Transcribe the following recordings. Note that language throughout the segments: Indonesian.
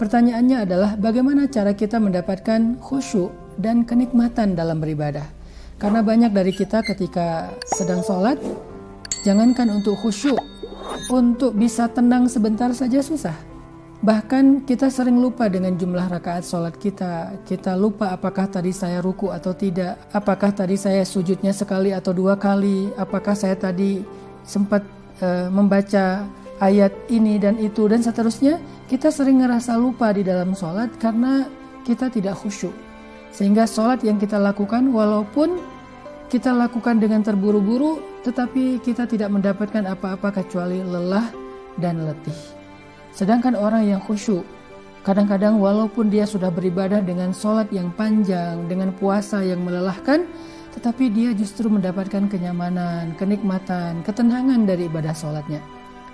Pertanyaannya adalah bagaimana cara kita mendapatkan khusyuk dan kenikmatan dalam beribadah. Karena banyak dari kita ketika sedang sholat, jangankan untuk khusyuk, untuk bisa tenang sebentar saja susah. Bahkan kita sering lupa dengan jumlah rakaat sholat kita. Kita lupa apakah tadi saya ruku atau tidak, apakah tadi saya sujudnya sekali atau 2 kali, apakah saya tadi sempat membaca ayat ini dan itu dan seterusnya. Kita sering ngerasa lupa di dalam sholat karena kita tidak khusyuk. Sehingga sholat yang kita lakukan walaupun kita lakukan dengan terburu-buru, tetapi kita tidak mendapatkan apa-apa kecuali lelah dan letih. Sedangkan orang yang khusyuk, kadang-kadang walaupun dia sudah beribadah dengan sholat yang panjang, dengan puasa yang melelahkan, tetapi dia justru mendapatkan kenyamanan, kenikmatan, ketenangan dari ibadah sholatnya.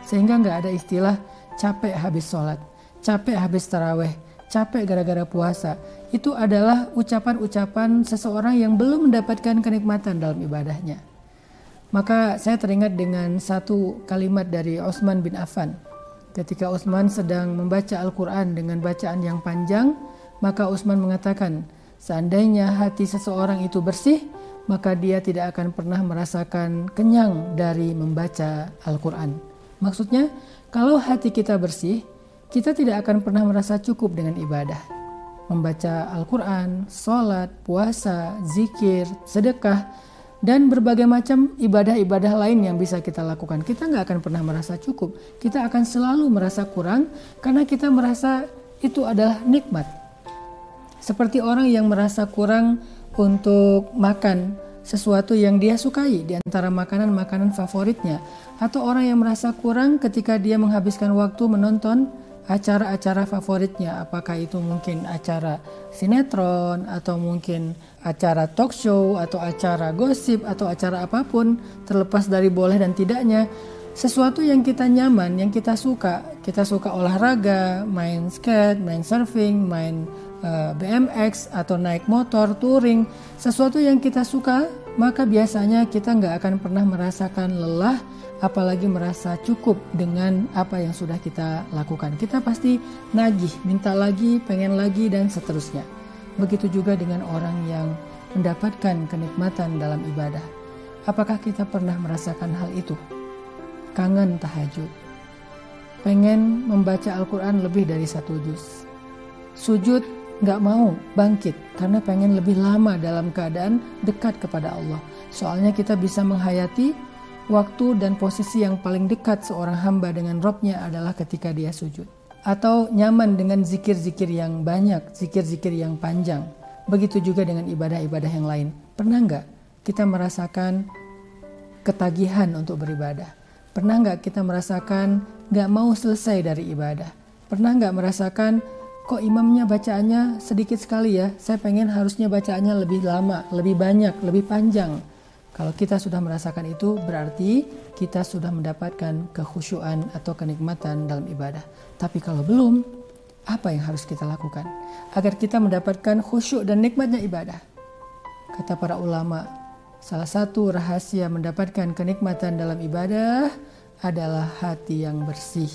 Sehingga nggak ada istilah capek habis sholat, capek habis taraweh, capek gara-gara puasa. Itu adalah ucapan-ucapan seseorang yang belum mendapatkan kenikmatan dalam ibadahnya. Maka saya teringat dengan satu kalimat dari Utsman bin Affan. Ketika Utsman sedang membaca Al-Quran dengan bacaan yang panjang, maka Utsman mengatakan, seandainya hati seseorang itu bersih, maka dia tidak akan pernah merasakan kenyang dari membaca Al-Quran. Maksudnya, kalau hati kita bersih, kita tidak akan pernah merasa cukup dengan ibadah. Membaca Al-Quran, sholat, puasa, zikir, sedekah, dan berbagai macam ibadah-ibadah lain yang bisa kita lakukan. Kita nggak akan pernah merasa cukup. Kita akan selalu merasa kurang karena kita merasa itu adalah nikmat. Seperti orang yang merasa kurang untuk makan sesuatu yang dia sukai di antara makanan-makanan favoritnya. Atau orang yang merasa kurang ketika dia menghabiskan waktu menonton acara-acara favoritnya, apakah itu mungkin acara sinetron atau mungkin acara talk show atau acara gosip atau acara apapun, terlepas dari boleh dan tidaknya, sesuatu yang kita nyaman, yang kita suka olahraga, main skate, main surfing, main BMX atau naik motor, touring, sesuatu yang kita suka, maka biasanya kita nggak akan pernah merasakan lelah, apalagi merasa cukup dengan apa yang sudah kita lakukan. Kita pasti nagih, minta lagi, pengen lagi, dan seterusnya. Begitu juga dengan orang yang mendapatkan kenikmatan dalam ibadah. Apakah kita pernah merasakan hal itu? Kangen tahajud, pengen membaca Al-Quran lebih dari 1 juz. Sujud gak mau bangkit karena pengen lebih lama dalam keadaan dekat kepada Allah. Soalnya kita bisa menghayati waktu dan posisi yang paling dekat seorang hamba dengan Robnya adalah ketika dia sujud. Atau nyaman dengan zikir-zikir yang banyak, zikir-zikir yang panjang. Begitu juga dengan ibadah-ibadah yang lain. Pernah nggak kita merasakan ketagihan untuk beribadah? Pernah nggak kita merasakan nggak mau selesai dari ibadah? Pernah nggak merasakan kok imamnya bacaannya sedikit sekali ya? Saya pengen harusnya bacaannya lebih lama, lebih banyak, lebih panjang. Kalau kita sudah merasakan itu, berarti kita sudah mendapatkan kekhusyuan atau kenikmatan dalam ibadah. Tapi kalau belum, apa yang harus kita lakukan agar kita mendapatkan khusyuk dan nikmatnya ibadah? Kata para ulama, salah satu rahasia mendapatkan kenikmatan dalam ibadah adalah hati yang bersih.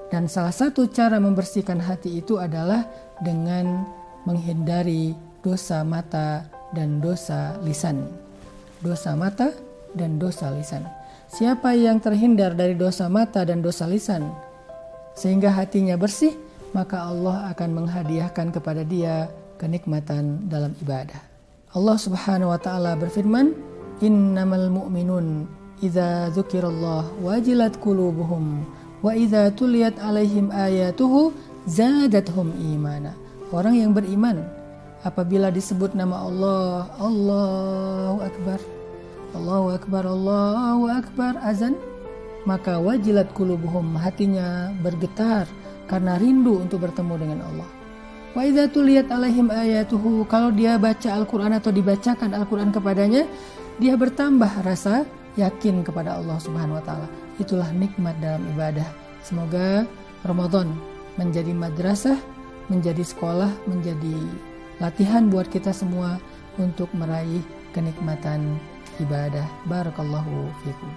Dan salah satu cara membersihkan hati itu adalah dengan menghindari dosa mata dan dosa lisan. Dosa mata dan dosa lisan. Siapa yang terhindar dari dosa mata dan dosa lisan sehingga hatinya bersih, maka Allah akan menghadiahkan kepada dia kenikmatan dalam ibadah. Allah Subhanahu wa taala berfirman, "Innamal mu'minun idza dzukirallah wajilat qulubuhum wa idza tuliyat 'alaihim ayatuhu zadatuhum imana." Orang yang beriman apabila disebut nama Allah, Allahu Akbar, Allahu Akbar, Allahu Akbar, azan, maka wajilat qulubuhum, hatinya bergetar karena rindu untuk bertemu dengan Allah. Wa idza tuliyat alaihim ayatuhu, kalau dia baca Al-Quran atau dibacakan Al-Quran kepadanya, dia bertambah rasa yakin kepada Allah Subhanahu wa taala. Itulah nikmat dalam ibadah. Semoga Ramadan menjadi madrasah, menjadi sekolah, menjadi latihan buat kita semua untuk meraih kenikmatan ibadah. Barakallahu fikum.